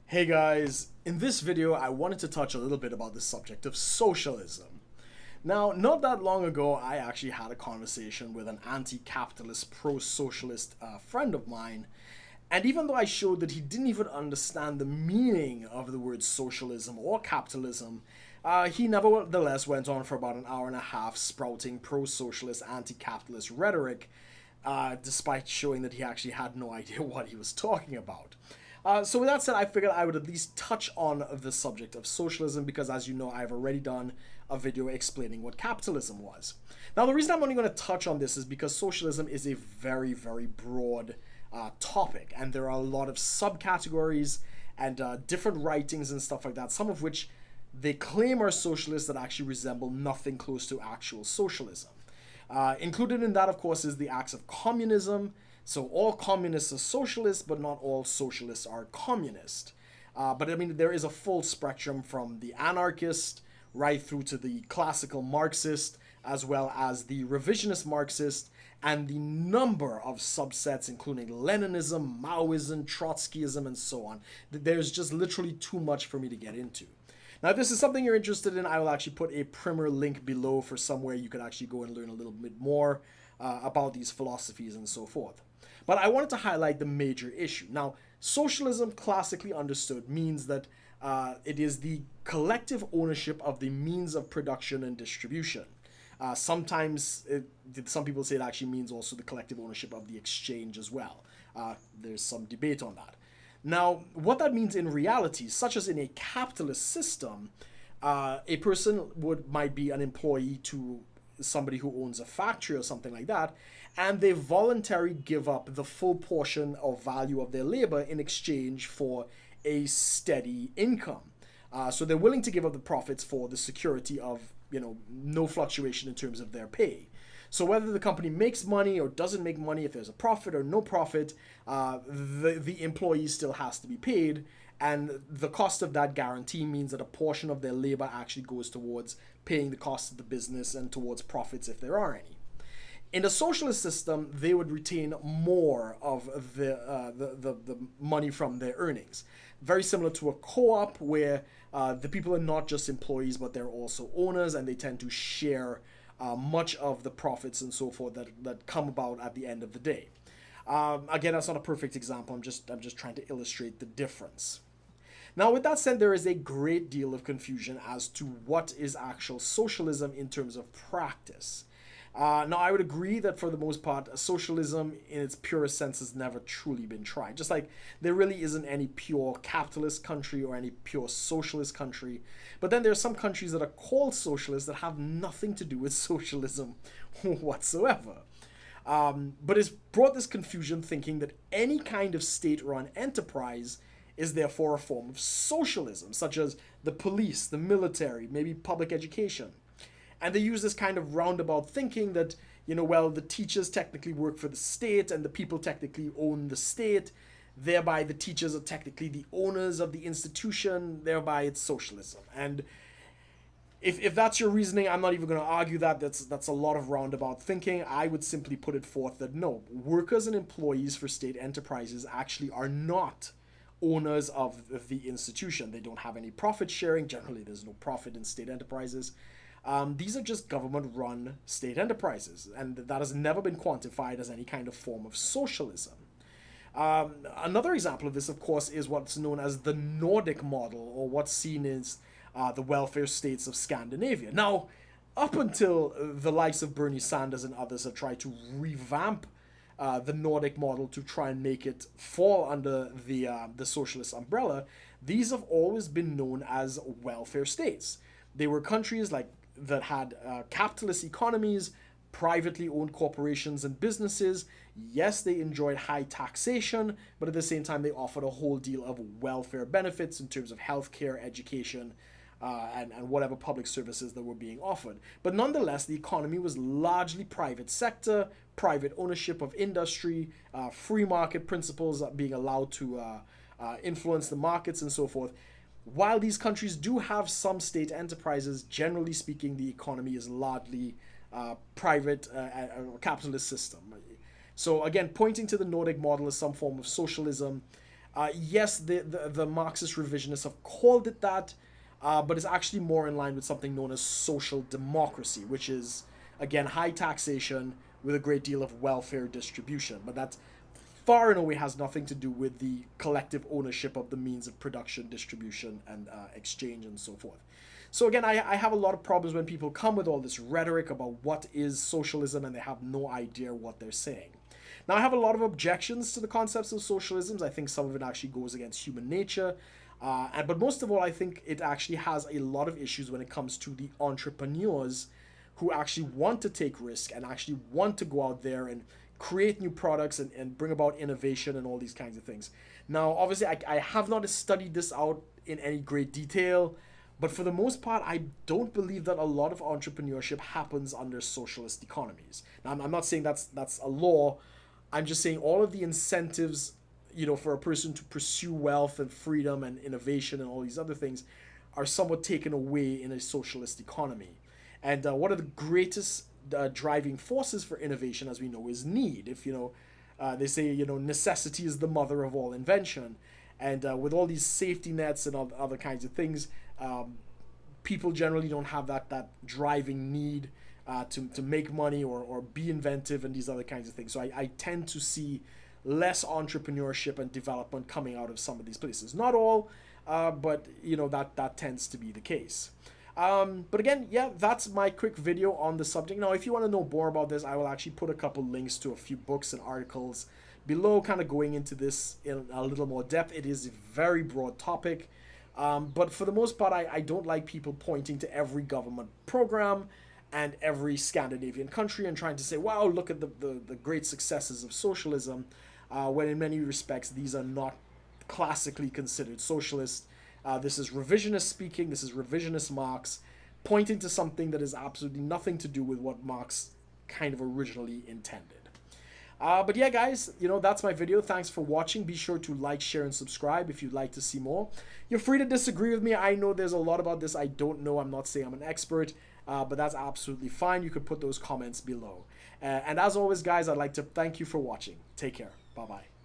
Hey guys, in this video I wanted to touch a little bit about the subject of socialism. Now, not that long ago I actually had a conversation with an anti-capitalist, pro-socialist friend of mine, and even though I showed that he didn't even understand the meaning of the word socialism or capitalism, he nevertheless went on for about an hour and a half sprouting pro-socialist, anti-capitalist rhetoric, despite showing that he actually had no idea what he was talking about. So with that said, I figured I would at least touch on the subject of socialism because, as you know, I've already done a video explaining what capitalism was. Now, the reason I'm only going to touch on this is because socialism is a very, very broad topic, and there are a lot of subcategories and different writings and stuff like that, some of which they claim are socialists that actually resemble nothing close to actual socialism. Included in that, of course, is the acts of communism. So all communists are socialists, but not all socialists are communist. But I mean, there is a full spectrum from the anarchist right through to the classical Marxist, as well as the revisionist Marxist, and the number of subsets, including Leninism, Maoism, Trotskyism, and so on. There's just literally too much for me to get into. Now, if this is something you're interested in, I will actually put a primer link below for somewhere you could actually go and learn a little bit more about these philosophies and so forth. But I wanted to highlight the major issue. Now, socialism, classically understood, means that it is the collective ownership of the means of production and distribution. Sometimes some people say it actually means also the collective ownership of the exchange as well. There's some debate on that. Now, what that means in reality, such as in a capitalist system, a person might be an employee to somebody who owns a factory or something like that, and they voluntarily give up the full portion of value of their labor in exchange for a steady income. So they're willing to give up the profits for the security of, no fluctuation in terms of their pay. So whether the company makes money or doesn't make money, if there's a profit or no profit, the employee still has to be paid, and the cost of that guarantee means that a portion of their labor actually goes towards paying the cost of the business and towards profits if there are any. In a socialist system, they would retain more of the money from their earnings. Very similar to a co-op where the people are not just employees, but they're also owners, and they tend to share much of the profits and so forth that come about at the end of the day. Again, that's not a perfect example. I'm just trying to illustrate the difference. Now, with that said, there is a great deal of confusion as to what is actual socialism in terms of practice. Now, I would agree that for the most part, socialism in its purest sense has never truly been tried. Just like there really isn't any pure capitalist country or any pure socialist country. But then there are some countries that are called socialist that have nothing to do with socialism whatsoever. But it's brought this confusion thinking that any kind of state-run enterprise is therefore a form of socialism, such as the police, the military, maybe public education. And they use this kind of roundabout thinking that, the teachers technically work for the state and the people technically own the state, thereby the teachers are technically the owners of the institution, thereby it's socialism. And if that's your reasoning, I'm not even going to argue that. That's a lot of roundabout thinking. I would simply put it forth that no, workers and employees for state enterprises actually are not owners of the institution. They don't have any profit sharing. Generally, there's no profit in state enterprises. These are just government-run state enterprises, and that has never been quantified as any kind of form of socialism. Another example of this, of course, is what's known as the Nordic model, or what's seen as the welfare states of Scandinavia. Now, up until the likes of Bernie Sanders and others have tried to revamp the Nordic model to try and make it fall under the socialist umbrella, these have always been known as welfare states. They were countries that had capitalist economies, privately owned corporations and businesses. Yes, they enjoyed high taxation, but at the same time, they offered a whole deal of welfare benefits in terms of healthcare, education, and whatever public services that were being offered. But nonetheless, the economy was largely private sector, private ownership of industry, free market principles being allowed to influence the markets and so forth. While these countries do have some state enterprises, generally speaking, the economy is largely private capitalist system. So again, pointing to the Nordic model as some form of socialism Yes, the Marxist revisionists have called it that, but it's actually more in line with something known as social democracy, which is, again, high taxation with a great deal of welfare distribution. But that far and away has nothing to do with the collective ownership of the means of production, distribution, and exchange, and so forth. So again, I have a lot of problems when people come with all this rhetoric about what is socialism and they have no idea what they're saying. Now, I have a lot of objections to the concepts of socialism. I think some of it actually goes against human nature. But most of all, I think it actually has a lot of issues when it comes to the entrepreneurs who actually want to take risk and actually want to go out there and create new products and bring about innovation and all these kinds of things. Now, obviously, I have not studied this out in any great detail, but for the most part, I don't believe that a lot of entrepreneurship happens under socialist economies. Now, I'm not saying that's a law. I'm just saying all of the incentives, for a person to pursue wealth and freedom and innovation and all these other things are somewhat taken away in a socialist economy. And one of the greatest driving forces for innovation, as we know, is need. If, they say, necessity is the mother of all invention. And with all these safety nets and all other kinds of things, people generally don't have that driving need to make money or be inventive and these other kinds of things. So I tend to see less entrepreneurship and development coming out of some of these places. Not all, but that tends to be the case. But again, yeah, that's my quick video on the subject. Now, if you want to know more about this, I will actually put a couple links to a few books and articles below, kind of going into this in a little more depth. It is a very broad topic. But for the most part, I don't like people pointing to every government program and every Scandinavian country and trying to say, wow, look at the great successes of socialism, when in many respects, these are not classically considered socialist. This is revisionist speaking, this is revisionist Marx, pointing to something that is absolutely nothing to do with what Marx kind of originally intended. But yeah, guys, that's my video. Thanks for watching. Be sure to like, share, and subscribe if you'd like to see more. You're free to disagree with me. I know there's a lot about this I don't know. I'm not saying I'm an expert, but that's absolutely fine. You could put those comments below. And as always, guys, I'd like to thank you for watching. Take care. Bye-bye.